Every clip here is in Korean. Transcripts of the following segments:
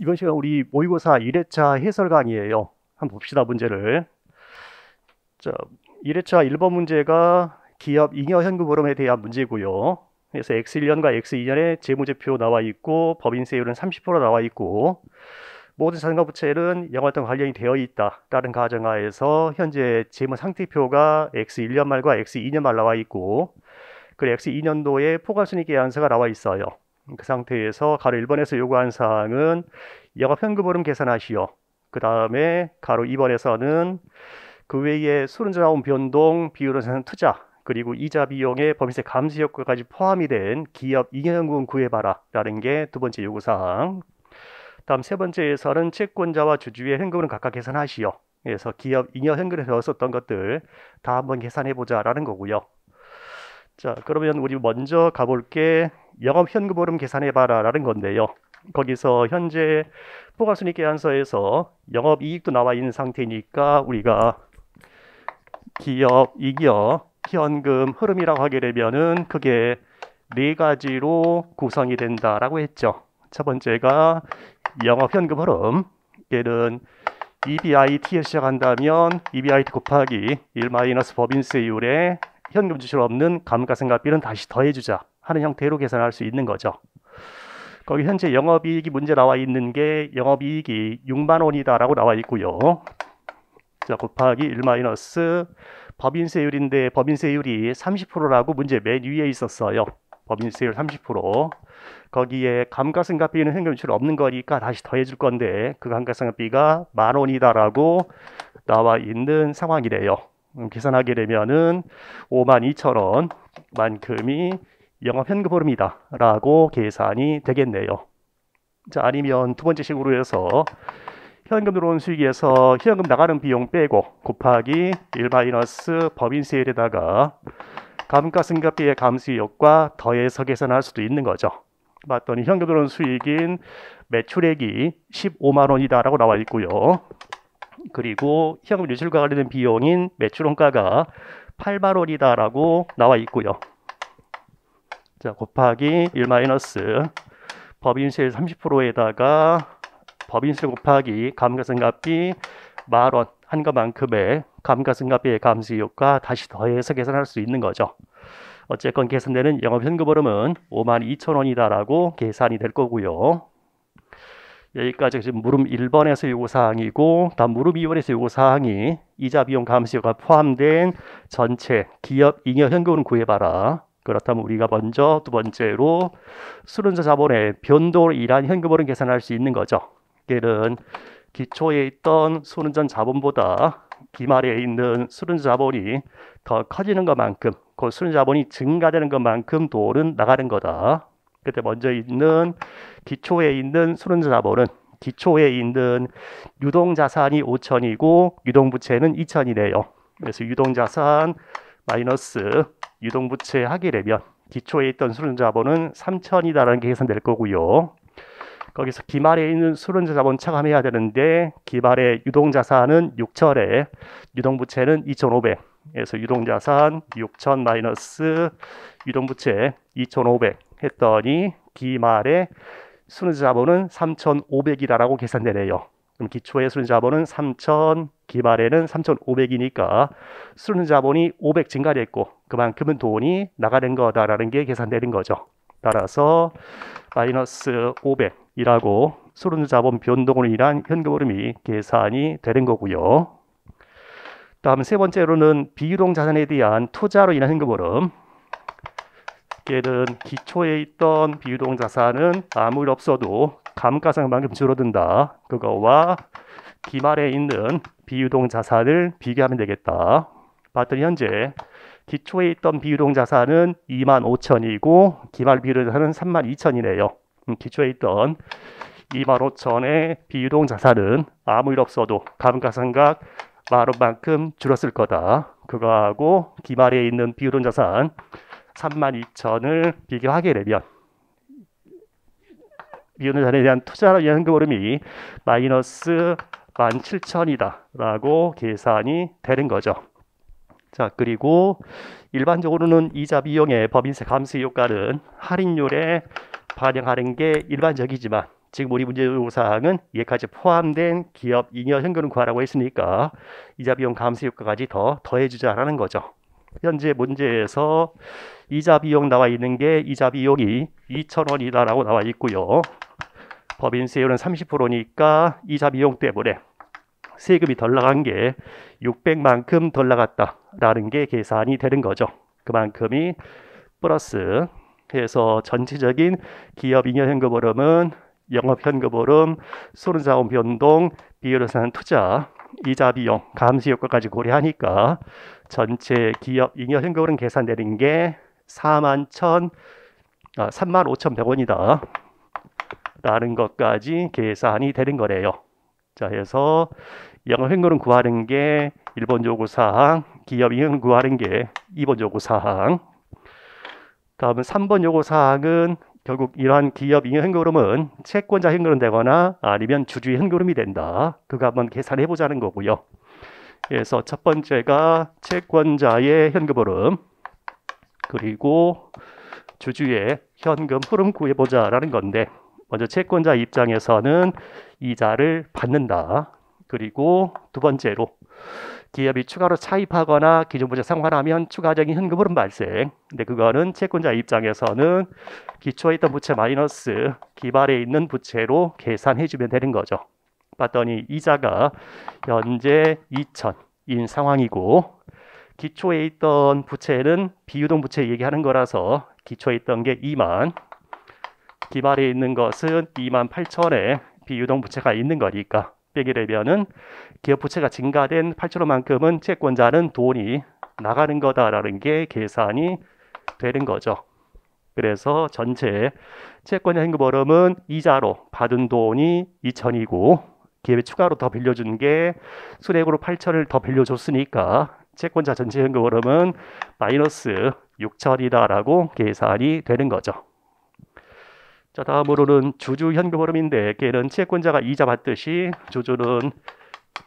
이번 시간 우리 모의고사 1회차 해설 강의예요. 한번 봅시다, 문제를. 자, 1회차 1번 문제가 기업 잉여 현금 흐름에 대한 문제고요. 그래서 X1년과 X2년에 재무제표 나와 있고 법인세율은 30% 나와 있고 모든 자산과 부채는 영업활동 관련이 되어 있다라는 가정하에서 현재 재무상태표가 X1년 말과 X2년 말 나와 있고 그리고 X2년도에 포괄순이계산서가 나와 있어요. 그 상태에서 가로 1번에서 요구한 사항은 영업현금 흐름 계산하시오. 그 다음에 가로 2번에서는 그 외에 순자원 변동, 비율을 사는 투자, 그리고 이자 비용의 법인세 감세 효과까지 포함이 된 기업 잉여현금 구해봐라 라는 게 두 번째 요구사항. 다음 세 번째에서는 채권자와 주주의 현금을 각각 계산하시오. 그래서 기업 잉여현금에 배웠었던 것들 다 한번 계산해보자 라는 거고요. 자, 그러면 우리 먼저 가볼게. 영업현금 흐름 계산해봐라 라는 건데요. 거기서 현재 포괄순이계산서에서 영업이익도 나와 있는 상태니까 우리가 기업 잉여 현금 흐름이라고 하게 되면은 그게 네 가지로 구성이 된다라고 했죠. 첫 번째가 영업현금 흐름. 얘는 EBIT에 시작한다면 EBIT 곱하기 1 마이너스 법인세율에 현금 지출 없는 감가상각비는 다시 더해주자 하는 형태로 계산할 수 있는 거죠. 거기 현재 영업이익이 문제 나와 있는 게 영업이익이 6만 원이다라고 나와 있고요. 자, 곱하기 1 마이너스 법인세율인데 법인세율이 30%라고 문제 맨 위에 있었어요. 법인세율 30%. 거기에 감가상각비는 현금 지출 없는 거니까 다시 더해줄 건데 그 감가상각비가 10,000원이다라고 나와 있는 상황이래요. 계산하게 되면은 52,000원만큼이 영업현금 흐름이다 라고 계산이 되겠네요. 자, 아니면 두 번째 식으로 해서 현금 들어온 수익에서 현금 나가는 비용 빼고 곱하기 1 마이너스 법인세율에다가 감가상각비의 감수 효과 더해서 계산할 수도 있는 거죠. 봤더니 현금 들어온 수익인 매출액이 15만 원이다 라고 나와 있고요. 그리고 현금 유출과 관련된 비용인 매출원가가 8만 원이다 라고 나와 있고요. 자, 곱하기 1 마이너스 법인세율 30%에다가 법인세 곱하기 감가상각비 10,000원 한 것만큼의 감가상각비의 감수 효과 다시 더해서 계산할 수 있는 거죠. 어쨌건 계산되는 영업현금 흐름은 52,000원이다 라고 계산이 될 거고요. 여기까지 지금 물음 1번에서 요구사항이고 다음 물음 2번에서 요구사항이 이자 비용 감수가 포함된 전체 기업 잉여 현금을 구해봐라. 그렇다면 우리가 먼저 두 번째로 수른자 자본의 변동으로 인한 현금흐름 계산할 수 있는 거죠. 얘는 기초에 있던 수른전 자본보다 기말에 있는 수른자 자본이 더 커지는 것만큼 그 수른자 자본이 증가되는 것만큼 돈은 나가는 거다. 그때 먼저 있는 기초에 있는 수른자 자본은 기초에 있는 유동자산이 5천이고 유동부채는 2천이네요. 그래서 유동자산 마이너스 유동부채 하게 되면 기초에 있던 수른자 자본은 3천이다라는 게 계산될 거고요. 거기서 기말에 있는 수른자 자본 차감해야 되는데 기말의 유동자산은 6천에 유동부채는 2,500. 그래서 유동자산 6천 마이너스 유동부채 2,500 했더니 기말의 수른자 자본은 3,500이다라고 계산되네요. 그럼 기초의 수른자 자본은 3,000, 기말에는 3,500이니까 수른자 자본이 500 증가됐고 그만큼은 돈이 나가는 거다라는 게 계산되는 거죠. 따라서 마이너스 500이라고 수른자 자본 변동으로 인한 현금 흐름이 계산이 되는 거고요. 다음 세 번째로는 비유동 자산에 대한 투자로 인한 현금 흐름. 얘는 기초에 있던 비유동 자산은 아무 일 없어도 감가상각만큼 줄어든다. 그거와 기말에 있는 비유동 자산을 비교하면 되겠다. 봤더니 현재 기초에 있던 비유동 자산은 25,000이고 기말 비유동 자산은 32,000이네요. 기초에 있던 25,000의 비유동 자산은 아무 일 없어도 감가상각 10,000원만큼 줄었을 거다. 그거하고 기말에 있는 비유동 자산 32,000을 비교하게 되면 비유동 자산에 대한 투자로 인한 현금 흐름이 마이너스 17,000이다 라고 계산이 되는 거죠. 자, 그리고 일반적으로는 이자 비용의 법인세 감세 효과는 할인율에 반영하는 게 일반적이지만 지금 우리 문제 요구사항은 얘까지 포함된 기업 잉여 현금을 구하라고 했으니까 이자 비용 감소 효과까지 더해주자라는 거죠. 현재 문제에서 이자 비용 나와 있는 게 이자 비용이 2,000원이다라고 나와 있고요. 법인세율은 30%니까 이자 비용 때문에 세금이 덜 나간 게 600만큼 덜 나갔다라는 게 계산이 되는 거죠. 그만큼이 플러스 해서 전체적인 기업 잉여 현금 흐름은 영업 현금 흐름, 손자원 변동, 비율을 사는 투자, 이자 비용, 감시 효과까지 고려하니까 전체 기업 잉여 현금 흐름 계산되는 게 35,100원이다 라는 것까지 계산이 되는 거래요. 자, 해서 영업 현금 흐름 구하는 게 1번 요구사항, 기업 잉여 현금 구하는 게 2번 요구사항. 다음은 3번 요구사항은 결국 이러한 기업 잉여 현금 흐름은 채권자 현금 흐름 되거나 아니면 주주의 현금 흐름이 된다. 그거 한번 계산해 보자는 거고요. 그래서 첫 번째가 채권자의 현금 흐름, 그리고 주주의 현금 흐름 구해보자라는 건데, 먼저 채권자 입장에서는 이자를 받는다. 그리고 두 번째로 기업이 추가로 차입하거나 기존 부채 상환하면 추가적인 현금 흐름 발생. 근데 그거는 채권자 입장에서는 기초에 있던 부채 마이너스 기발에 있는 부채로 계산해주면 되는 거죠. 봤더니 이자가 현재 2,000인 상황이고, 기초에 있던 부채는 비유동 부채 얘기하는 거라서 기초에 있던 게 2만, 기발에 있는 것은 28,000에 비유동 부채가 있는 거니까 빼게 되면은 기업 부채가 증가된 8,000원만큼은 채권자는 돈이 나가는 거다라는 게 계산이 되는 거죠. 그래서 전체 채권자 현금 흐름은 이자로 받은 돈이 2,000이고 기업에 추가로 더 빌려준 게 순액으로 8,000을 더 빌려줬으니까 채권자 전체 현금 흐름은 마이너스 6,000이다라고 계산이 되는 거죠. 자, 다음으로는 주주 현금 흐름인데 걔는 채권자가 이자 받듯이 주주는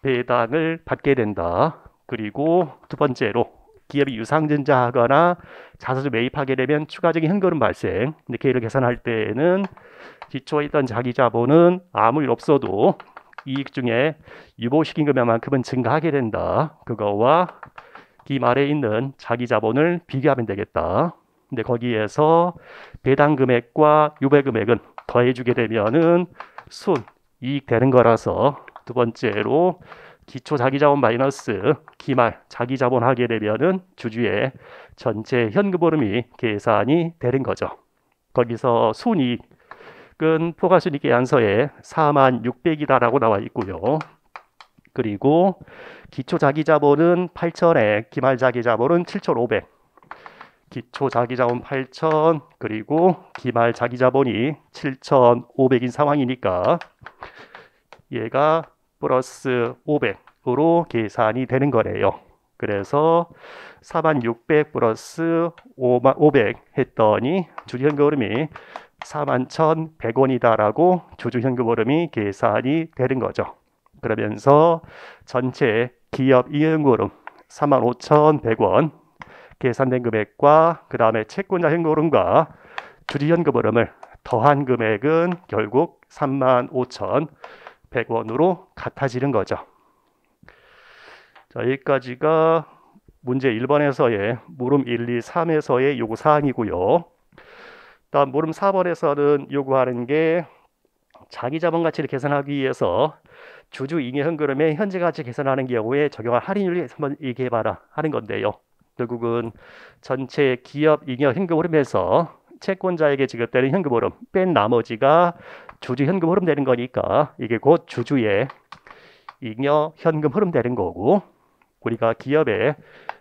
배당을 받게 된다. 그리고 두 번째로 기업이 유상증자하거나 자사주 매입하게 되면 추가적인 현금 흐름 발생. 근데 걔를 계산할 때에는 기초에 있던 자기 자본은 아무 일 없어도 이익 중에 유보시킨 금액만큼은 증가하게 된다. 그거와 기말에 있는 자기 자본을 비교하면 되겠다. 근데 거기에서 배당 금액과 유배 금액은 더해주게 되면은 순이익 되는 거라서 두 번째로 기초 자기자본 마이너스 기말 자기자본 하게 되면은 주주의 전체 현금 흐름이 계산이 되는 거죠. 거기서 순이익은 포괄순이익계산서에 46,600이다라고 나와 있고요. 그리고 기초 자기자본은 8,000에 기말 자기자본은 7,500. 기초 자기자본 8,000 그리고 기말 자기자본이 7,500인 상황이니까 얘가 플러스 500으로 계산이 되는 거래요. 그래서 46,600 플러스 500 했더니 주주현금 흐름이 41,100원이다라고 주주현금 흐름이 계산이 되는 거죠. 그러면서 전체 기업 이익현금 흐름 45,100원 계산된 금액과 그 다음에 채권자 현금 흐름과 주주 현금 흐름을 더한 금액은 결국 35,100원으로 같아지는 거죠. 자, 여기까지가 문제 1번에서의 물음 1, 2, 3에서의 요구사항이고요. 다음 물음 4번에서는 요구하는 게 자기자본 가치를 계산하기 위해서 주주 잉여 현금 흐름의 현재 가치 계산하는 경우에 적용할 할인율을 한번 얘기해봐라 하는 건데요. 결국은 전체 기업 잉여 현금 흐름에서 채권자에게 지급되는 현금 흐름 뺀 나머지가 주주 현금 흐름 되는 거니까 이게 곧 주주의 잉여 현금 흐름 되는 거고, 우리가 기업의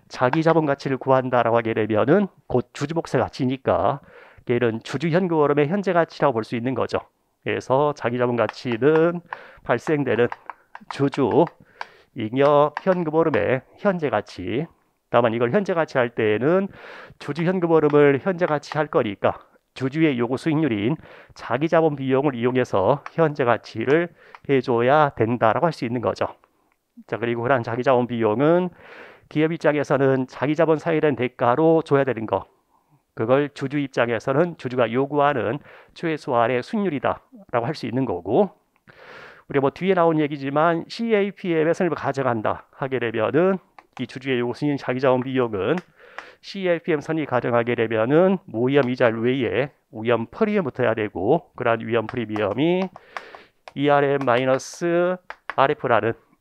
자기 자본 가치를 구한다라고 하게 되면은 곧 주주 목세 가치니까 얘는 주주 현금 흐름의 현재 가치라고 볼 수 있는 거죠. 그래서 자기 자본 가치는 발생되는 주주 잉여 현금 흐름의 현재 가치. 다만 이걸 현재 가치 할 때에는 주주 현금 흐름을 현재 가치 할 거니까 주주의 요구 수익률인 자기 자본 비용을 이용해서 현재 가치를 해줘야 된다라고 할 수 있는 거죠. 자, 그리고 그런 자기 자본 비용은 기업 입장에서는 자기 자본 사유된 대가로 줘야 되는 거. 그걸 주주 입장에서는 주주가 요구하는 최소한의 수익률이다라고 할 수 있는 거고, 우리가 뭐 뒤에 나온 얘기지만 CAPM의 선입을 가정한다 하게 되면은 이 주주의 요구 수익률 자기자본 비용은 CAPM 선이 가정하게 되면은 무위험 이자 외에 위험 프리미엄 붙어야 되고, 그러한 위험 프리미엄이 ERM-RF라는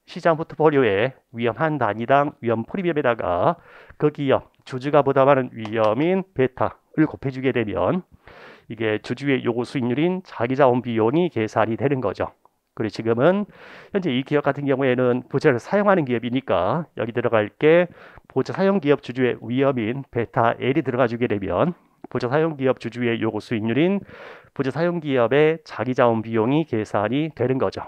시장 포트폴리오의 위험 한 단위당 위험 프리미엄에다가 그 기업 주주가 부담하는 위험인 베타를 곱해주게 되면 이게 주주의 요구 수익률인 자기자본 비용이 계산이 되는 거죠. 그리고 지금은 현재 이 기업 같은 경우에는 부채를 사용하는 기업이니까 여기 들어갈 게 부채 사용 기업 주주의 위험인 베타 L이 들어가 주게 되면 부채 사용 기업 주주의 요구 수익률인 부채 사용 기업의 자기자본 비용이 계산이 되는 거죠.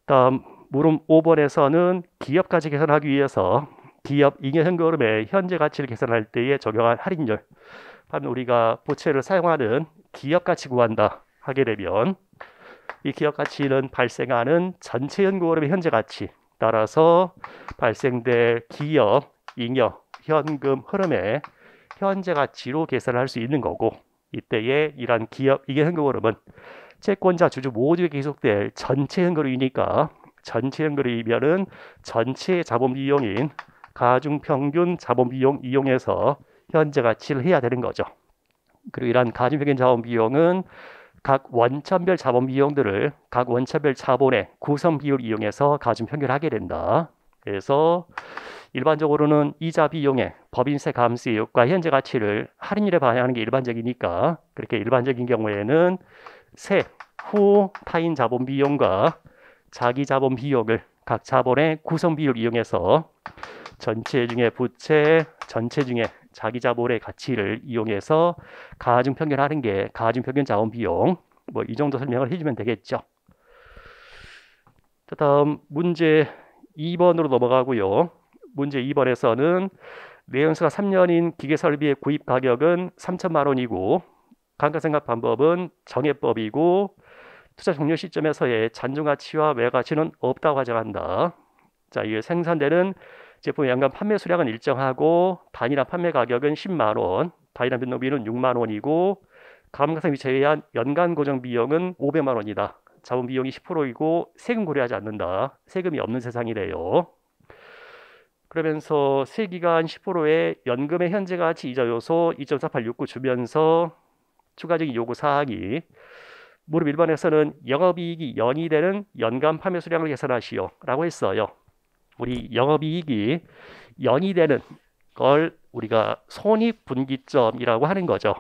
다음 물음 5번에서는 기업 가치 계산하기 위해서 기업 잉여 현금흐름의 현재 가치를 계산할 때에 적용한 할인율, 우리가 부채를 사용하는 기업 가치 구한다 하게 되면 이 기업 가치는 발생하는 전체 현금흐름의 현재 가치 따라서 발생될 기업 잉여 현금 흐름의 현재 가치로 계산할 수 있는 거고, 이때에 이러한 기업 잉여 현금 흐름은 채권자 주주 모두에게 계속될 전체 현금흐름이니까 전체 현금흐름이면은 전체 자본 비용인 가중평균 자본 비용 이용해서 현재 가치를 해야 되는 거죠. 그리고 이러한 가중평균 자본 비용은 각 원천별 자본 비용들을 각 원천별 자본의 구성 비율을 이용해서 가중평균을 하게 된다. 그래서 일반적으로는 이자 비용의 법인세 감세 효과 현재 가치를 할인율에 반영하는 게 일반적이니까, 그렇게 일반적인 경우에는 세 후 타인 자본 비용과 자기 자본 비용을 각 자본의 구성 비율을 이용해서 전체 중에 부채, 전체 중에 자기 자본의 가치를 이용해서 가중평균하는 게 가중평균 자본 비용. 뭐 이 정도 설명을 해주면 되겠죠. 자, 다음 문제 2번으로 넘어가고요. 문제 2번에서는 내연수가 3년인 기계설비의 구입 가격은 3천만 원이고 감가상각 방법은 정해법이고 투자 종료 시점에서의 잔존가치와 매가치는 없다고 가정한다. 자, 이게 생산되는 제품의 연간 판매 수량은 일정하고 단위당 판매 가격은 10만 원, 단위당 변동비는 6만 원이고 감가상각비 제외한 연간 고정 비용은 500만 원이다. 자본 비용이 10%이고 세금 고려하지 않는다. 세금이 없는 세상이래요. 그러면서 세기간 10%의 연금의 현재 가치 이자 요소 2.4869 주면서 추가적인 요구 사항이 무릎 1번에서는 영업이익이 0이 되는 연간 판매 수량을 계산하시오 라고 했어요. 우리 영업이익이 0이 되는 걸 우리가 손익분기점이라고 하는 거죠.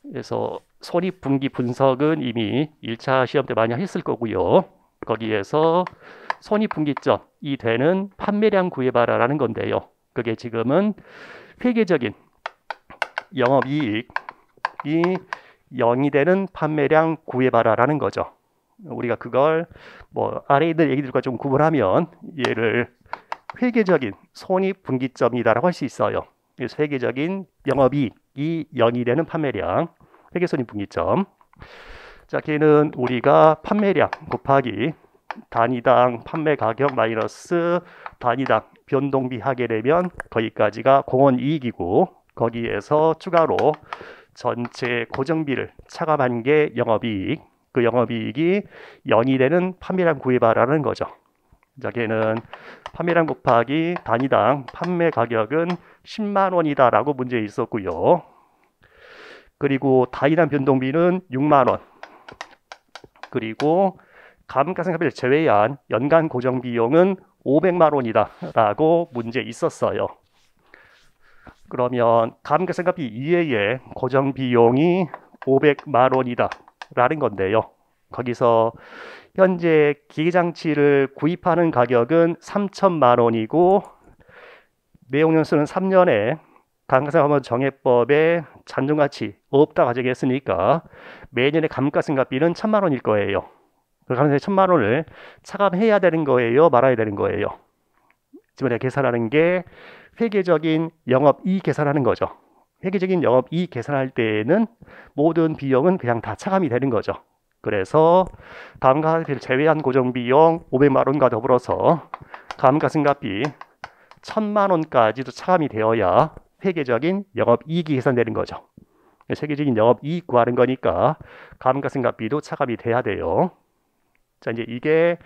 그래서 손익분기 분석은 이미 1차 시험 때 많이 했을 거고요. 거기에서 손익분기점이 되는 판매량 구해봐라라는 건데요. 그게 지금은 회계적인 영업이익이 0이 되는 판매량 구해봐라라는 거죠. 우리가 그걸 뭐 아래 있는 얘기들과 좀 구분하면 얘를 회계적인 손익분기점이다라고 할 수 있어요. 그래서 회계적인 영업이익이 0이 되는 판매량, 회계손익분기점. 자, 걔는 우리가 판매량 곱하기 단위당 판매 가격 마이너스 단위당 변동비 하게 되면 거기까지가 공원이익이고, 거기에서 추가로 전체 고정비를 차감한 게 영업이익, 그 영업이익이 0이 되는 판매량 구해봐라는 거죠. 자, 걔는 판매량 곱하기 단위당 판매 가격은 10만 원이다 라고 문제에 있었고요. 그리고 단위당 변동비는 6만 원, 그리고 감가상각비를 제외한 연간 고정 비용은 500만 원이다 라고 문제에 있었어요. 그러면 감가상각비 이외의 고정 비용이 500만 원이다 라는 건데요. 거기서 현재 기계장치를 구입하는 가격은 3천만 원이고 내용연수는 3년에 감가상각비 정해법에 잔존가치 없다 가정했으니까 매년의 감가상각비는 1,000만 원일 거예요. 그 감가상각비 1,000만 원을 차감해야 되는 거예요, 말아야 되는 거예요. 지금 내가 계산하는 게 회계적인 영업이익 계산하는 거죠. 회계적인 영업이익 계산할 때에는 모든 비용은 그냥 다 차감이 되는 거죠. 그래서 감가상각비를 제외한 고정비용 500만 원과 더불어서 감가상각비 1,000만 원까지도 차감이 되어야 회계적인 영업이익이 계산되는 거죠. 세계적인 영업이익 구하는 거니까 감가상각비도 차감이 돼야 돼요. 자, 이제 이게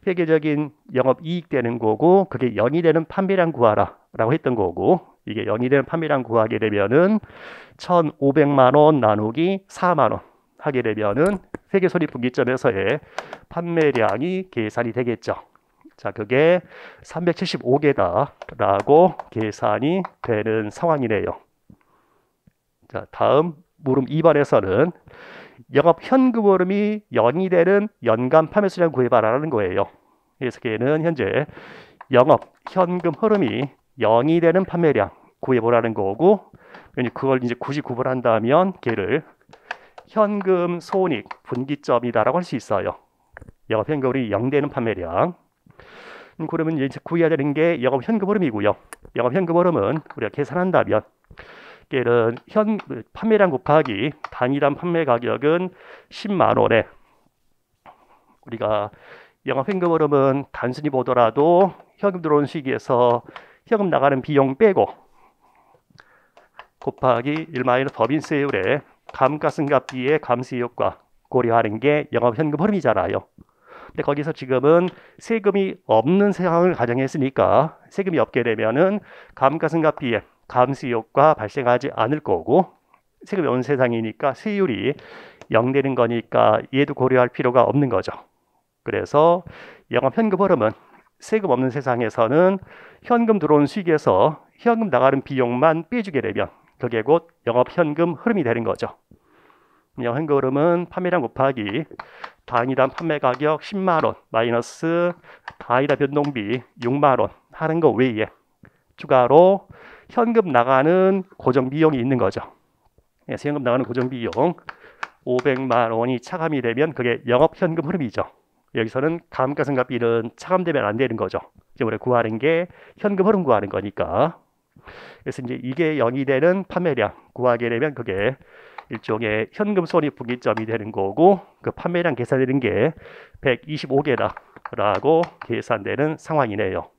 회계적인 영업이익 되는 거고, 그게 0이 되는 판매량 구하라 라고 했던 거고, 이게 0이 되는 판매량 구하게 되면은 1,500만 원 나누기 4만 원 하게 되면은 회계손익분기점에서의 판매량이 계산이 되겠죠. 자, 그게 375개다 라고 계산이 되는 상황이네요. 자, 다음 물음 2번에서는 영업 현금 흐름이 0이 되는 연간 판매 수량 구해봐라는 거예요. 그래서 걔는 현재 영업 현금 흐름이 0이 되는 판매량 구해보라는 거고, 그걸 이제 굳이 구분한다면 걔를 현금 손익 분기점이다라고 할 수 있어요. 영업 현금 흐름이 0 되는 판매량. 그러면 이제 구해야 되는 게 영업 현금 흐름이고요. 영업 현금 흐름은 우리가 계산한다면 걔는 판매량 곱하기 단위당 판매 가격은 10만 원에, 우리가 영업 현금 흐름은 단순히 보더라도 현금 들어오는 시기에서 현금 나가는 비용 빼고 곱하기 1 법인세율의 감가상각비의 감세 효과 고려하는 게 영업 현금 흐름이잖아요. 근데 거기서 지금은 세금이 없는 상황을 가정했으니까 세금이 없게 되면은 감가상각비의 감세 효과 발생하지 않을 거고, 세금이 없는 세상이니까 세율이 0 되는 거니까 얘도 고려할 필요가 없는 거죠. 그래서 영업 현금 흐름은 세금 없는 세상에서는 현금 들어오는 수익에서 현금 나가는 비용만 빼주게 되면 그게 곧 영업 현금 흐름이 되는 거죠. 영업 현금 흐름은 판매량 곱하기 단위당 판매 가격 10만 원 마이너스 단위당 변동비 6만 원 하는 거 외에 추가로 현금 나가는 고정 비용이 있는 거죠. 그래서 현금 나가는 고정 비용 500만 원이 차감이 되면 그게 영업 현금 흐름이죠. 여기서는 감가상각비는 차감되면 안 되는 거죠. 이제 우리가 구하는 게 현금 흐름 구하는 거니까. 그래서 이제 이게 0이 되는 판매량 구하게 되면 그게 일종의 현금 손익분기점이 되는 거고, 그 판매량 계산되는 게 125개다 라고 계산되는 상황이네요.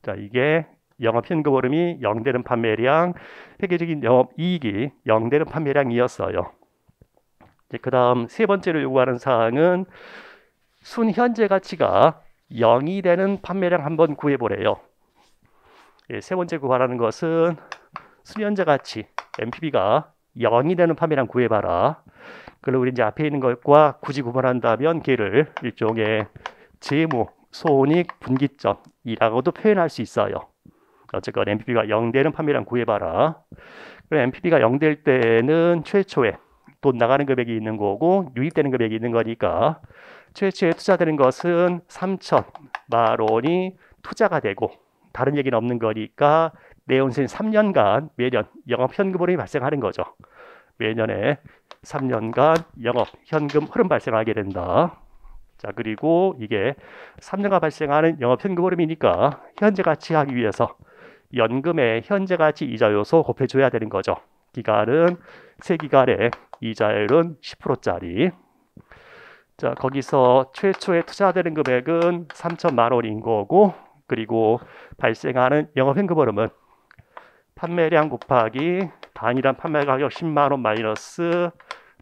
자, 이게 영업 현금 흐름이 0 되는 판매량, 회계적인 영업이익이 0 되는 판매량이었어요. 이제 그 다음 세 번째로 요구하는 사항은 순현재 가치가 0이 되는 판매량 한번 구해보래요. 예, 세 번째 구하라는 것은 순현재 가치 NPV가 0이 되는 판매량 구해봐라. 그리고 우리 이제 앞에 있는 것과 굳이 구분한다면 걔를 일종의 재무 손익 분기점이라고도 표현할 수 있어요. 어쨌건 NPV가 0 되는 판매량 구해봐라. 그럼 NPV가 0 될 때는 최초에 돈 나가는 금액이 있는 거고 유입되는 금액이 있는 거니까 최초에 투자되는 것은 3천만 원이 투자가 되고, 다른 얘기는 없는 거니까 내연생 3년간 매년 영업 현금 흐름이 발생하는 거죠. 매년에 3년간 영업 현금 흐름 발생하게 된다. 자, 그리고 이게 3년간 발생하는 영업 현금 흐름이니까 현재 가치 하기 위해서 연금의 현재 가치 이자 요소 곱해줘야 되는 거죠. 기간은 세기간에 이자율은 10%짜리. 자, 거기서 최초에 투자되는 금액은 3천만 원인 거고, 그리고 발생하는 영업현금 흐름은 판매량 곱하기 단위당 판매 가격 10만 원 마이너스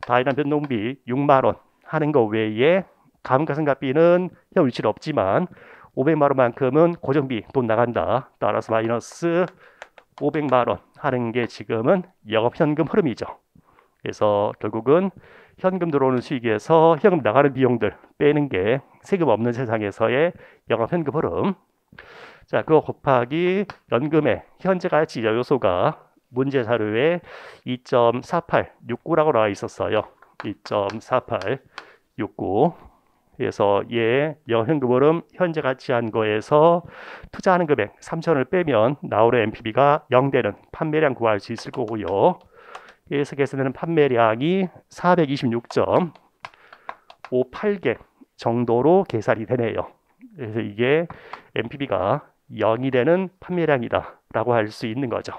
단위당 변동비 6만 원 하는 거 외에 감가상각비는 현 위치는 없지만 500만 원만큼은 고정비 돈 나간다. 따라서 마이너스 500만 원 하는 게 지금은 영업현금 흐름이죠. 그래서 결국은 현금 들어오는 수익에서 현금 나가는 비용들 빼는 게 세금 없는 세상에서의 영업현금 흐름. 자, 그거 곱하기 연금의 현재 가치 이자 요소가 문제 자료에 2.4869라고 나와 있었어요. 2.4869. 그래서 얘 영업현금 흐름 현재 가치한 거에서 투자하는 금액 3천을 빼면 나오는 NPV가 0 되는 판매량 구할 수 있을 거고요. 그래서 계산되는 판매량이 426.58개 정도로 계산이 되네요. 그래서 이게 NPV가 0이 되는 판매량이다 라고 할 수 있는 거죠.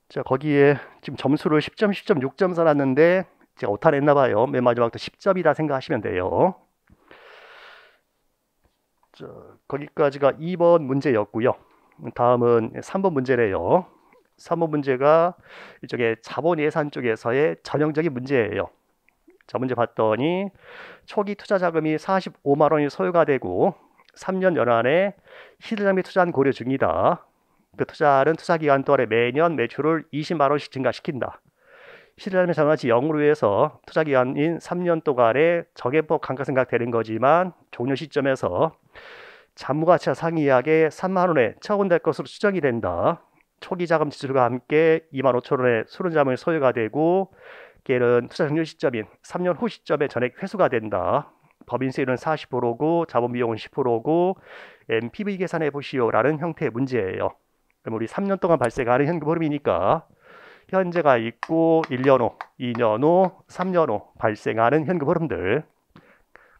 자, 거기에 지금 점수를 10점, 10점, 6점 써놨는데 제가 오타 냈나 봐요. 맨 마지막부터 10점이다 생각하시면 돼요. 거기까지가 2번 문제였고요. 다음은 3번 문제래요. 3번 문제가 이쪽에 자본 예산 쪽에서의 전형적인 문제예요. 자, 문제 봤더니 초기 투자 자금이 45만 원이 소요가 되고 3년 연안에 히드장비 투자는 고려 중이다. 그 투자는 투자 기간 동안에 매년 매출을 20만 원씩 증가시킨다. 히드장비 전환치 0으로 해서 투자 기간인 3년 동안에 정해법 감가상각되는 거지만 종료 시점에서 잔무가치와 상이하게 3만 원에 처분될 것으로 추정이 된다. 초기 자금 지출과 함께 2만 5천 원의 수른자금이 소요가 되고 걔는 투자 종료 시점인 3년 후 시점에 전액 회수가 된다. 법인세율은 40%고 자본비용은 10%고 NPV 계산해 보시오라는 형태의 문제예요. 그럼 우리 3년 동안 발생하는 현금 흐름이니까 현재가 있고 1년 후, 2년 후, 3년 후 발생하는 현금 흐름들.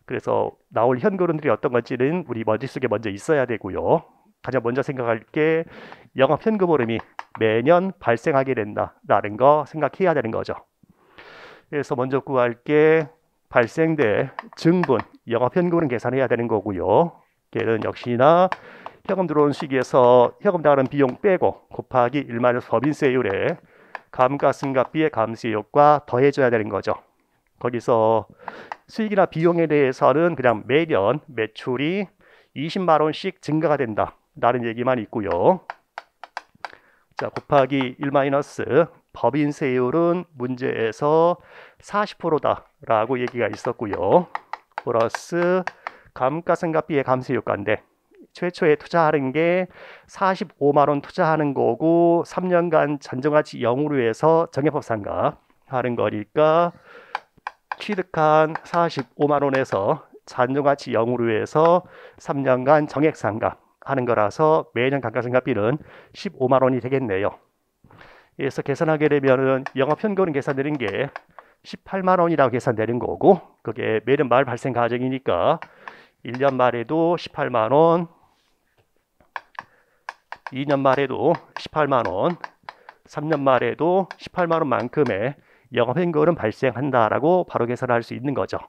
그래서 나올 현금 흐름들이 어떤 건지는 우리 머릿속에 먼저 있어야 되고요. 가장 먼저 생각할 게 영업 현금 흐름이 매년 발생하게 된다라는 거 생각해야 되는 거죠. 그래서 먼저 구할 게 발생될 증분, 영업 현금 흐름 계산해야 되는 거고요. 걔는 역시나 현금 들어온 시기에서 현금 나가는 비용 빼고 곱하기 1 법인세율에 감가상각비의 감세효과 더해줘야 되는 거죠. 거기서 수익이나 비용에 대해서는 그냥 매년 매출이 20만 원씩 증가가 된다 라는 얘기만 있고요. 자, 곱하기 1 법인세율은 문제에서 40%다 라고 얘기가 있었고요. 플러스 감가상각비의 감세효과인데 최초에 투자하는 게 45만 원 투자하는 거고 3년간 전정가치 0으로 해서 정해법 상각 하는 거니까 취득한 45만 원에서 잔정가치 0으로 해서 3년간 정액 상각 하는 거라서 매년 감가상각비는 15만 원이 되겠네요. 그래서 계산하게 되면은 영업현금은 계산되는 게 18만 원이라고 계산되는 거고 그게 매년 말 발생 가정이니까 1년 말에도 18만 원, 2년 말에도 18만 원, 3년 말에도 18만 원만큼의 영업현금은 발생한다라고 바로 계산할 수 있는 거죠.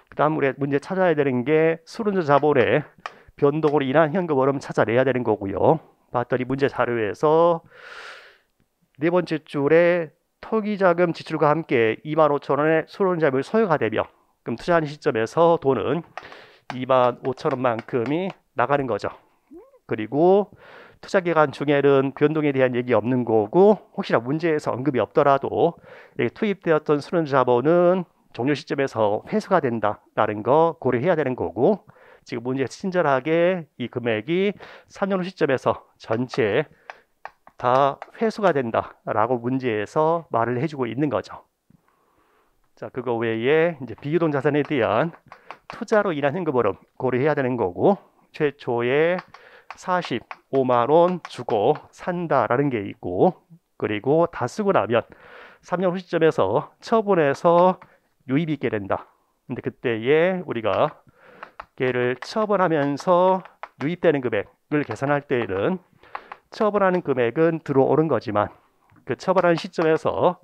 그 다음 우리 문제 찾아야 되는 게 수른자 자본의 변동으로 인한 현금 흐름 찾아내야 되는 거고요. 봤더니 문제 자료에서 네 번째 줄에 토기자금 지출과 함께 2만 5천 원의 수른자금이 소요가 되며 그럼 투자하는 시점에서 돈은 2만 5천 원만큼이 나가는 거죠. 그리고 투자 기간 중에는 변동에 대한 얘기 없는 거고 혹시나 문제에서 언급이 없더라도 투입되었던 수른자본은 종료 시점에서 회수가 된다라는 거 고려해야 되는 거고 지금 문제에서 친절하게 이 금액이 3년 후 시점에서 전체 다 회수가 된다라고 문제에서 말을 해주고 있는 거죠. 자, 그거 외에 이제 비유동 자산에 대한 투자로 인한 현금 흐름 고려해야 되는 거고 최초에 45만 원 주고 산다라는 게 있고 그리고 다 쓰고 나면 3년 후 시점에서 처분해서 유입이 있게 된다. 근데 그때에 우리가 걔를 처분하면서 유입되는 금액을 계산할 때에는 처분하는 금액은 들어오는 거지만 그 처분하는 시점에서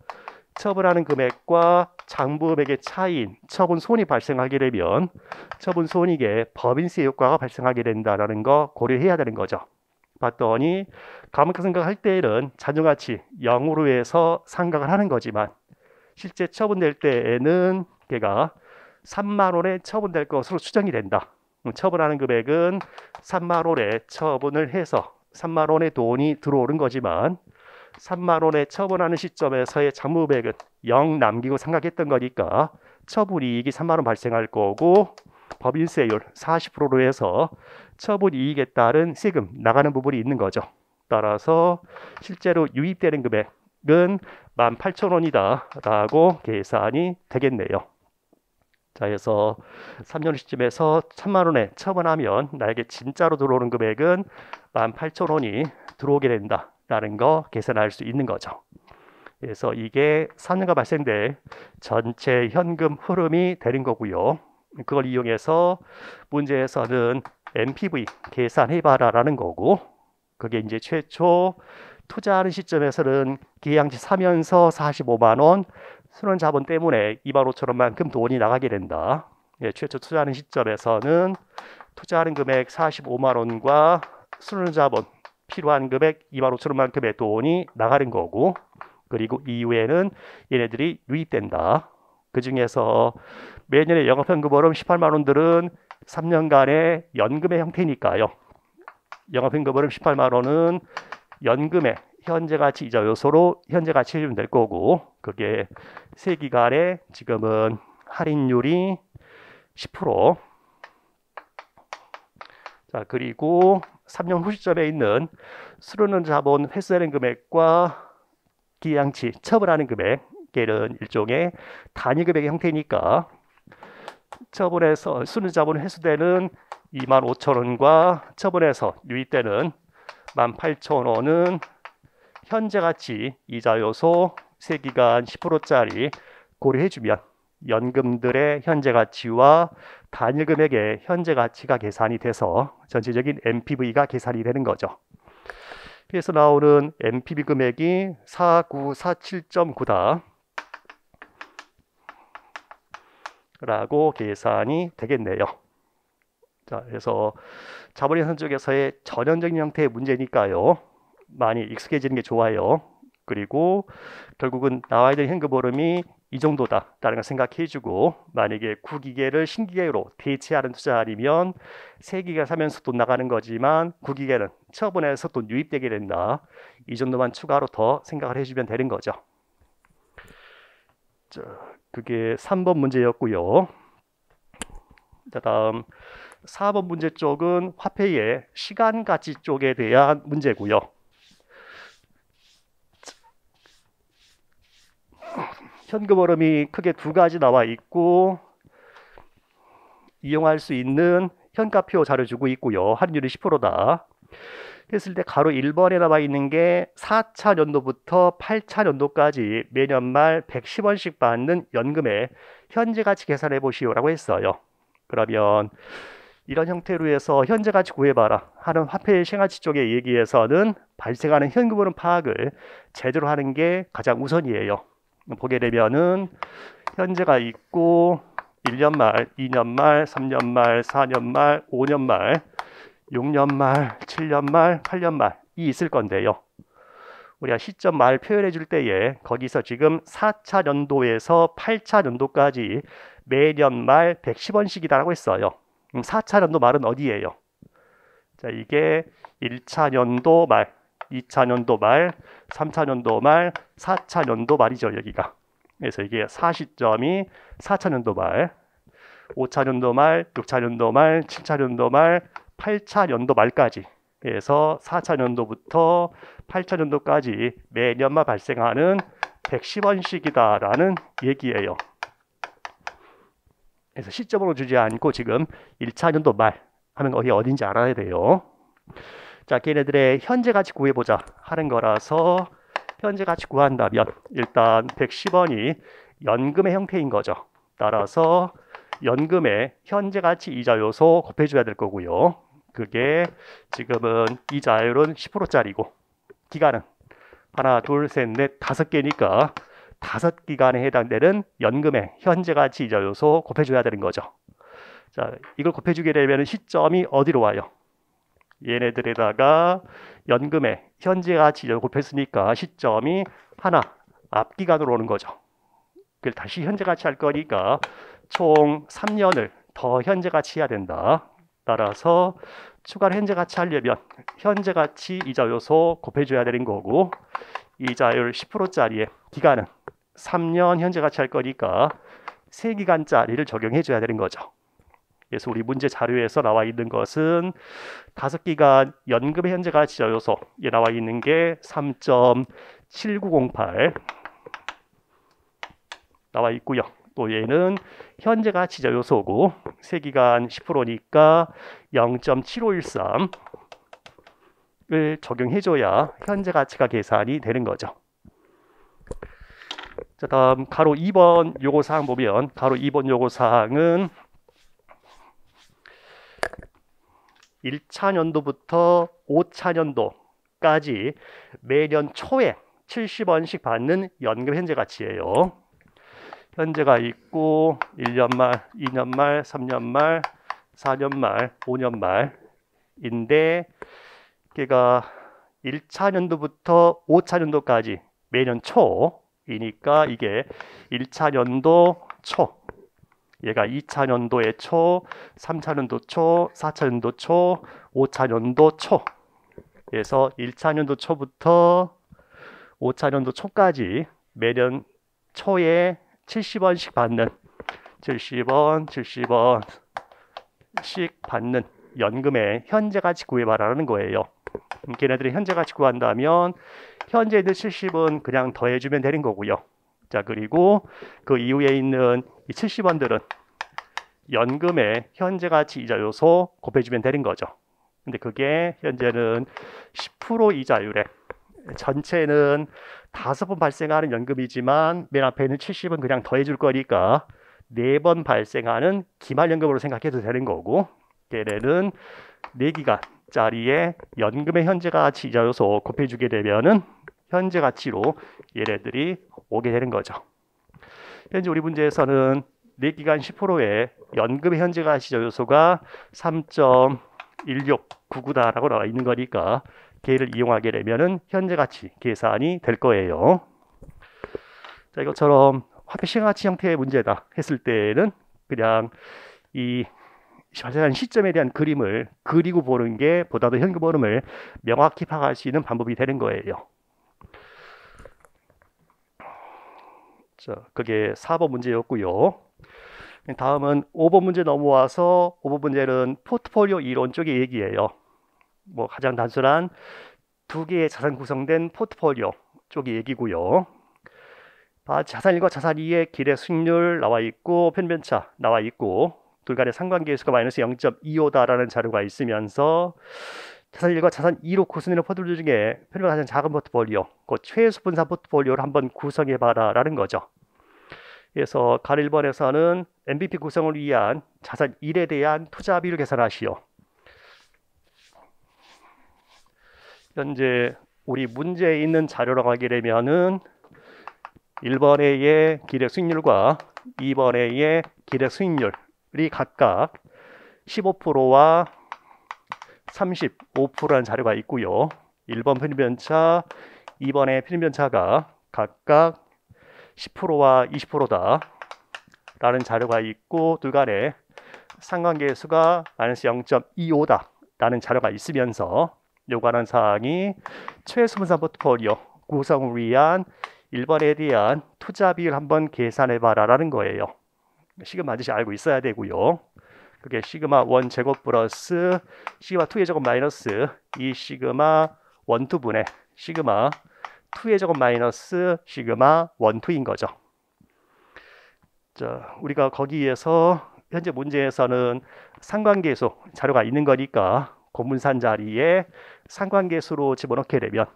처분하는 금액과 장부금액의 차이인 처분 손익이 발생하게 되면 처분 손익에 법인세 효과가 발생하게 된다는 거 고려해야 되는 거죠. 봤더니 감가상각 할 때에는 잔존가치 0으로 해서 상각을 하는 거지만 실제 처분될 때에는 걔가 3만 원에 처분될 것으로 추정이 된다. 처분하는 금액은 3만 원에 처분을 해서 3만 원의 돈이 들어오는 거지만 3만 원에 처분하는 시점에서의 장부금액은 0 남기고 상각했던 거니까 처분 이익이 3만 원 발생할 거고 법인세율 40%로 해서 처분 이익에 따른 세금 나가는 부분이 있는 거죠. 따라서 실제로 유입되는 금액은 18,000원이다 라고 계산이 되겠네요. 자, 그래서 3년 시점에서 1,000만 원에 처분하면 나에게 진짜로 들어오는 금액은 18,000원이 들어오게 된다라는 거 계산할 수 있는 거죠. 그래서 이게 3년간 발생될 전체 현금 흐름이 되는 거고요. 그걸 이용해서 문제에서는 NPV 계산해봐라라는 거고 그게 이제 최초 투자하는 시점에서는 기량치 사면서 45만 원 순환자본 때문에 2만 5천 원만큼 돈이 나가게 된다. 예, 최초 투자하는 시점에서는 투자하는 금액 45만 원과 순 자본 필요한 금액 2만 5천 원만큼의 돈이 나가는 거고, 그리고 이후에는 얘네들이 유입된다. 그 중에서 매년의 영업현금흐름 18만 원들은 3년간의 연금의 형태니까요. 영업현금흐름 18만 원은 연금의 현재가치 이자 요소로 현재가치 해주면 될 거고, 그게 세기간에 지금은 할인율이 10%. 자, 그리고 3년 후 시점에 있는 수르는 자본 회수되는 금액과 기양치 처분하는 금액, 걔는 일종의 단위 금액의 형태니까 처분해서 수르는 자본 회수되는 2만 5천 원과 처분해서 유입되는 18,000원은 현재가치 이자 요소 세기간 10%짜리 고려해주면 연금들의 현재가치와 단일 금액의 현재가치가 계산이 돼서 전체적인 NPV가 계산이 되는 거죠. 그래서 나오는 NPV 금액이 4947.9다 라고 계산이 되겠네요. 자, 그래서 자본예산 쪽에서의 전형적인 형태의 문제니까요. 많이 익숙해지는 게 좋아요. 그리고 결국은 나와 있는 현금흐름이 이 정도다라는 걸 생각해주고, 만약에 구기계를 신기계로 대체하는 투자 아니면 세기계 사면서 돈 나가는 거지만 구기계는 처분해서 돈 유입되게 된다. 이 정도만 추가로 더 생각을 해주면 되는 거죠. 자, 그게 3번 문제였고요. 자, 다음 4번 문제 쪽은 화폐의 시간 가치 쪽에 대한 문제고요. 현금흐름이 크게 두 가지 나와 있고 이용할 수 있는 현가표 자료 주고 있고요. 할인율이 10%다. 했을 때 가로 1번에 나와 있는 게 4차 연도부터 8차 연도까지 매년 말 110원씩 받는 연금의 현재 가치 계산해 보시오라고 했어요. 그러면 이런 형태로 해서 현재 가치 구해봐라 하는 화폐의 시가치 쪽의 얘기에서는 발생하는 현금흐름 파악을 제대로 하는 게 가장 우선이에요. 보게 되면은 현재가 있고 1년 말, 2년 말, 3년 말, 4년 말, 5년 말, 6년 말, 7년 말, 8년 말이 있을 건데요. 우리가 시점 말 표현해 줄 때에 거기서 지금 4차 연도에서 8차 연도까지 매년 말 110원씩이다라고 했어요. 4차 연도 말은 어디예요? 자, 이게 1차 연도 말, 2차 연도 말, 3차 연도 말, 4차 연도 말이죠, 여기가. 그래서 이게 4시점이 4차 연도 말, 5차 연도 말, 6차 연도 말, 7차 연도 말, 8차 연도 말까지. 그래서 4차 연도부터 8차 연도까지 매년만 발생하는 110원씩이다라는 얘기예요. 그래서 시점으로 주지 않고 지금 1차 연도 말 하면 거기 어딘지 알아야 돼요. 자, 걔네들의 현재 가치 구해보자 하는 거라서 현재 가치 구한다면 일단 110원이 연금의 형태인 거죠. 따라서 연금의 현재 가치 이자 요소 곱해줘야 될 거고요. 그게 지금은 이자율은 10%짜리고 기간은 하나, 둘, 셋, 넷, 5개니까 5기간에 해당되는 연금의 현재 가치 이자 요소 곱해줘야 되는 거죠. 자, 이걸 곱해주게 되면 시점이 어디로 와요? 얘네들에다가 연금의 현재 가치 곱했으니까 시점이 하나 앞 기간으로 오는 거죠. 그걸 다시 현재 가치 할 거니까 총 3년을 더 현재 가치 해야 된다. 따라서 추가로 현재 가치 하려면 현재 가치 이자 요소 곱해줘야 되는 거고, 이자율 10%짜리의 기간은 3년 현재 가치 할 거니까 3기간짜리를 적용해줘야 되는 거죠. 그래서 우리 문제 자료에서 나와 있는 것은 5기간 연금의 현재 가치 요소에 나와 있는 게 3.7908 나와 있고요. 또 얘는 현재 가치자 요소고 3기간 10%니까 0.7513을 적용해줘야 현재 가치가 계산이 되는 거죠. 자, 다음 가로 2번 요구사항 보면 가로 2번 요구사항은 1차 년도부터 5차 년도까지 매년 초에 70원씩 받는 연금 현재 가치예요. 현재가 있고 1년 말, 2년 말, 3년 말, 4년 말, 5년 말인데 걔가 1차 년도부터 5차 년도까지 매년 초이니까 이게 1차 년도 초, 얘가 2차 년도의 초, 3차 년도 초, 4차 년도 초, 5차 년도 초에서 1차 년도 초부터 5차 년도 초까지 매년 초에 70원씩 받는 70원, 70원씩 받는 연금의 현재 가치 구해봐라는 거예요. 걔네들이 현재 가치 구한다면 현재 있는 70은 그냥 더해주면 되는 거고요. 자, 그리고 그 이후에 있는 이 70원들은 연금의 현재 가치 이자 요소 곱해주면 되는 거죠. 근데 그게 현재는 10% 이자율에 전체는 5번 발생하는 연금이지만 맨 앞에 있는 70은 그냥 더해줄 거니까 4번 발생하는 기말연금으로 생각해도 되는 거고 걔네는 4기간짜리의 연금의 현재 가치 이자 요소 곱해주게 되면은 현재 가치로 얘네들이 오게 되는 거죠. 현재 우리 문제에서는 4기간 10%의 연금의 현재 가치 이자 요소가 3.1699다라고 나와 있는 거니까 걔를 이용하게 되면은 현재 가치 계산이 될 거예요. 자, 이것처럼 화폐 시가가치 형태의 문제다 했을 때는 그냥 이 발생한 시점에 대한 그림을 그리고 보는 게 보다 더 현금 흐름을 명확히 파악할 수 있는 방법이 되는 거예요. 자, 그게 4번 문제였고요. 다음은 5번 문제 넘어와서 5번 문제는 포트폴리오 이론 쪽의 얘기예요. 뭐 가장 단순한 2개의 자산 구성된 포트폴리오 쪽의 얘기고요. 자산 1과 자산 2의 기대 수익률 나와 있고 편변차 나와 있고 둘 간의 상관계수가 마이너스 0.25다라는 자료가 있으면서 자산 1과 자산 2로 구성되는 포트폴리오 중에 편변차가 가장 작은 포트폴리오, 그 최소 분산 포트폴리오를 한번 구성해봐라 라는 거죠. 그래서 간 1번에서는 MVP 구성을 위한 자산 1에 대한 투자 비율을 계산하시오. 현재 우리 문제에 있는 자료라고 하게 되면은 1번의 기대 수익률과 2번의 기대 수익률이 각각 15%와 35%라는 자료가 있고요. 1번 편입변차, 2번의 편입변차가 각각 10%와 20%다 라는 자료가 있고 둘 간의 상관계수가 마이너스 0.25다 라는 자료가 있으면서 요구하는 사항이 최소 분산 포트폴리오 구성을 위한 1번에 대한 투자 비율 한번 계산해봐라 라는 거예요. 시그마 반드시 알고 있어야 되고요. 그게 시그마 1 제곱 플러스 시그마 2의 제곱 마이너스 이 시그마 1, 2분의 시그마 2의 제곱 마이너스 시그마 1, 2인 거죠. 자, 우리가 거기에서 현재 문제에서는 상관계수 자료가 있는 거니까 고분산 자리에 상관계수로 집어넣게 되면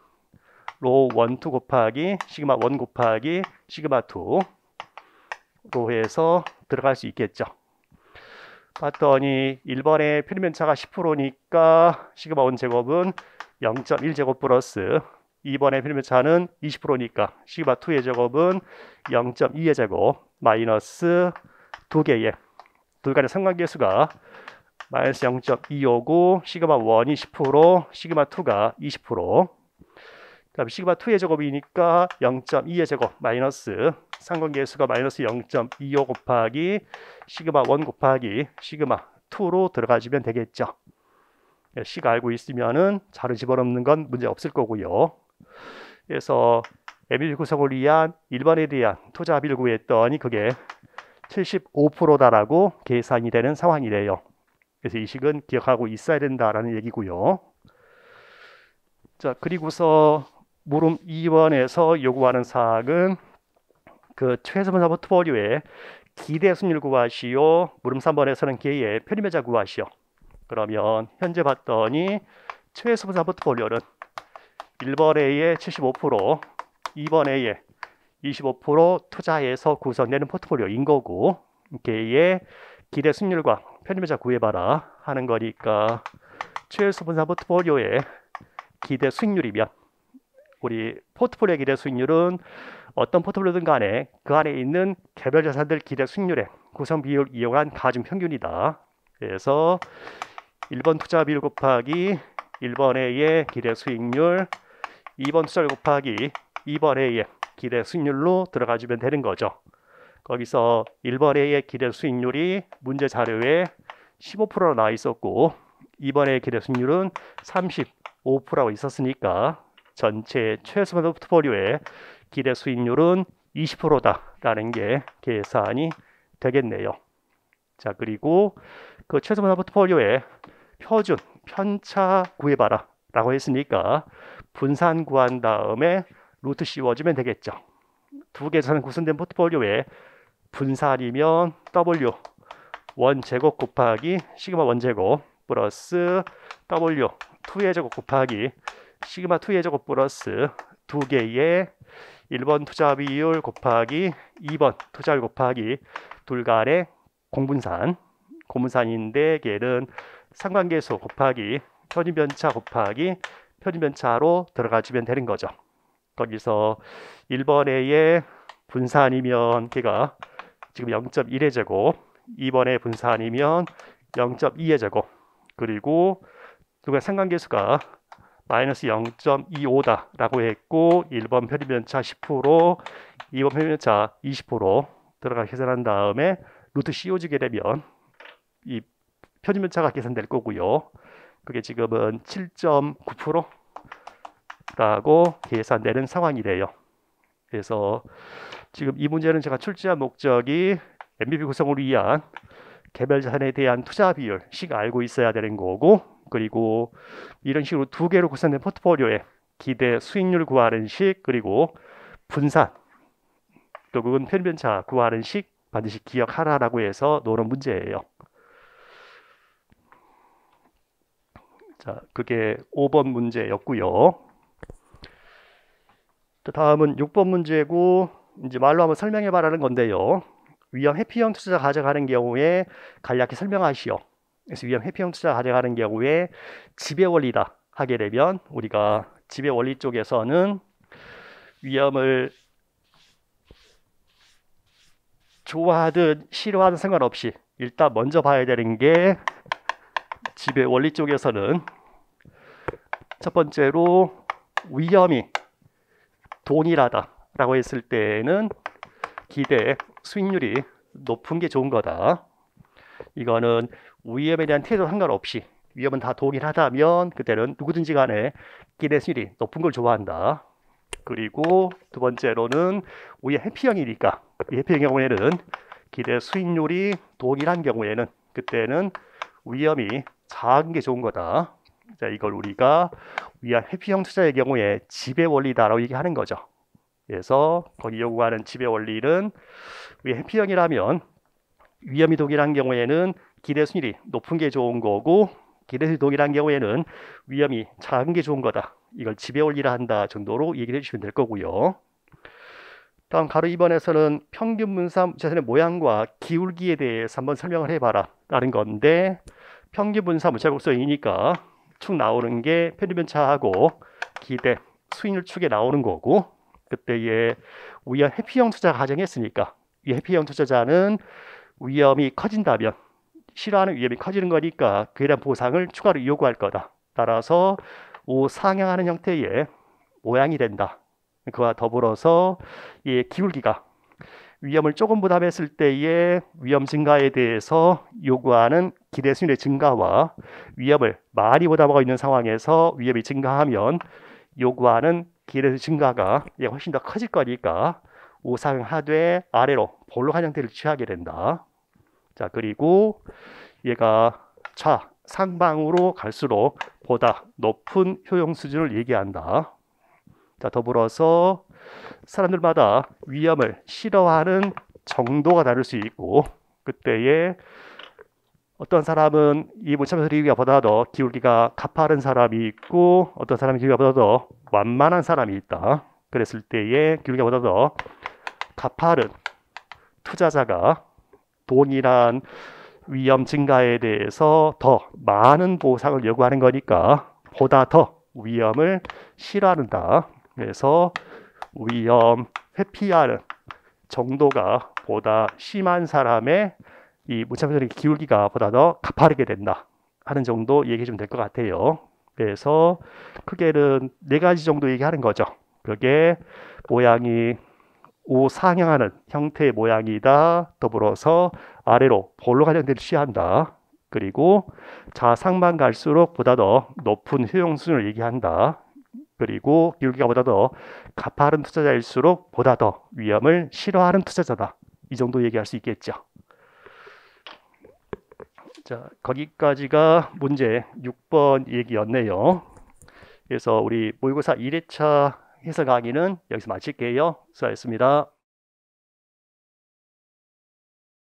로 1, 2 곱하기 시그마 1 곱하기 시그마 2로 해서 들어갈 수 있겠죠. 봤더니 1번의 편변차가 10%니까 시그마 1 제곱은 0.1 제곱 플러스 2번의 편변차는 20%니까 시그마 2의 제곱은 0.2의 제곱 마이너스 2개의 둘 간의 상관계수가 마이너스 0.2오고 시그마 1이 10%, 시그마 2가 20%. 그다음 시그마 2의 제곱이니까 0.2의 제곱 마이너스 상관계수가 마이너스 0.25 곱하기 시그마 1 곱하기 시그마 2로 들어가주면 되겠죠. C가 알고 있으면은 자료 집어넣는 건 문제 없을 거고요. 그래서 MVP 구성을 위한 1번에 대한 투자 비율 구했더니 그게 75%다라고 계산이 되는 상황이래요. 그래서 이 식은 기억하고 있어야 된다라는 얘기고요. 자, 그리고서 물음 2번에서 요구하는 사항은 그 최소분산 포트폴리오의 기대 수익률 구하시오. 물음 3번에서는 걔의 편입매자 구하시오. 그러면 현재 봤더니 최소분산 포트폴리오는 1번에 75%, 2번에 25% 투자해서 구성되는 포트폴리오인 거고 걔의 기대 수익률과 편입매자 구해봐라 하는 거니까 최소분산 포트폴리오의 기대 수익률이면 우리 포트폴리오 기대 수익률은 어떤 포트폴리오든 간에 그 안에 있는 개별 자산들 기대 수익률의 구성 비율을 이용한 가중 평균이다. 그래서 1번 투자 비율 곱하기 1번 A의 기대 수익률, 2번 투자율 곱하기 2번 A의 기대 수익률로 들어가주면 되는 거죠. 거기서 1번 A의 기대 수익률이 문제 자료에 15%로 나와 있었고 2번 A의 기대 수익률은 35%라고 있었으니까 전체 최소한 포트폴리오의 기대 수익률은 20%다라는 게 계산이 되겠네요. 자, 그리고 그 최소한 포트폴리오의 표준 편차 구해봐라 라고 했으니까 분산 구한 다음에 루트 씌워주면 되겠죠. 두 개에서는 구성된 포트폴리오의 분산이면 W 원제곱 곱하기 시그마 원제곱 플러스 W 2의 제곱 곱하기 시그마 2의 제곱 플러스 두 개의 1번 투자 비율 곱하기 2번 투자율 곱하기 둘 간의 공분산인데 걔는 상관계수 곱하기 표준편차 곱하기 표준편차로 들어가주면 되는 거죠. 거기서 1번의 분산이면 걔가 지금 0.1의 제곱, 2번의 분산이면 0.2의 제곱, 그리고 누가 상관계수가 마이너스 0.25다 라고 했고 1번 표준편차 10%, 2번 표준편차 20% 들어가 계산한 다음에 루트 씌워주게 되면 이 표준편차가 계산될 거고요. 그게 지금은 7.9%라고 계산되는 상황이래요. 그래서 지금 이 문제는 제가 출제한 목적이 MVP 구성을 위한 개별 자산에 대한 투자 비율씩 알고 있어야 되는 거고, 그리고 이런 식으로 두 개로 구성된 포트폴리오의 기대 수익률 구하는 식, 그리고 분산 또 그건 표준편차 구하는 식 반드시 기억하라라고 해서 노는 문제예요. 자, 그게 5번 문제였고요. 다음은 6번 문제고 이제 말로 한번 설명해 봐라는 건데요. 위험 회피형 투자 가져가는 경우에 간략히 설명하시오. 그래서 위험 회피형 투자 가져가는 경우에 지배 원리다 하게 되면 우리가 지배 원리 쪽에서는 위험을 좋아하든 싫어하든 상관없이 일단 먼저 봐야 되는 게 지배 원리 쪽에서는 첫 번째로 위험이 동일하다라고 했을 때는 기대 수익률이 높은 게 좋은 거다. 이거는 위험에 대한 태도 상관없이 위험은 다 동일하다면 그때는 누구든지 간에 기대 수익률이 높은 걸 좋아한다. 그리고 두 번째로는 위험 회피형이니까 이 회피형 경우에는 기대 수익률이 동일한 경우에는 그때는 위험이 작은 게 좋은 거다. 자, 이걸 우리가 위험 회피형 투자의 경우에 지배 원리다라고 얘기하는 거죠. 그래서 거기 요구하는 지배 원리는 위험 회피형이라면 위험이 동일한 경우에는 기대 수익률이 높은 게 좋은 거고 기대 수익률이 동일한 경우에는 위험이 작은 게 좋은 거다. 이걸 지배 원리라 한다 정도로 얘기를 해주시면 될 거고요. 다음 가로 2번에서는 평균 분산 자산의 모양과 기울기에 대해서 한번 설명을 해봐라 라는 건데, 평균 분산 무차곡선이니까 축 나오는 게 표준편차하고 기대 수익률 축에 나오는 거고, 그때의 위험 회피형 투자 가정했으니까 이 회피형 투자자는 위험이 커진다면 싫어하는 위험이 커지는 거니까 그에 대한 보상을 추가로 요구할 거다. 따라서 우상향하는 형태의 모양이 된다. 그와 더불어서 이 기울기가 위험을 조금 부담했을 때의 위험 증가에 대해서 요구하는 기대 수익률의 증가와 위험을 많이 부담하고 있는 상황에서 위험이 증가하면 요구하는 기대 수익률 증가가 훨씬 더 커질 거니까 우상하되 아래로 볼록한 형태를 취하게 된다. 자, 그리고 얘가 상방으로 갈수록 보다 높은 효용 수준을 얘기한다. 자, 더불어서 사람들마다 위험을 싫어하는 정도가 다를 수 있고, 그때에 어떤 사람은 이 무차별 기울기가 더 기울기가 가파른 사람이 있고 어떤 사람이 기울기가 더 완만한 사람이 있다. 그랬을 때에 기울기가 더 가파른 투자자가 동일한 위험 증가에 대해서 더 많은 보상을 요구하는 거니까 보다 더 위험을 싫어한다. 그래서 위험 회피하는 정도가 보다 심한 사람의 이 무차별적인 기울기가 보다 더 가파르게 된다 하는 정도 얘기해 주면 될 것 같아요. 그래서 크게는 네 가지 정도 얘기하는 거죠. 그게 모양이 우상향하는 형태의 모양이다. 더불어서 아래로 볼로 가는 데를 취한다. 그리고 좌상만 갈수록 보다 더 높은 효용 수준을 얘기한다. 그리고 기울기가 보다 더 가파른 투자자일수록 보다 더 위험을 싫어하는 투자자다. 이 정도 얘기할 수 있겠죠. 자, 거기까지가 문제 6번 얘기였네요. 그래서 우리 모의고사 1회차 해설 강의는 여기서 마칠게요. 수고하셨습니다.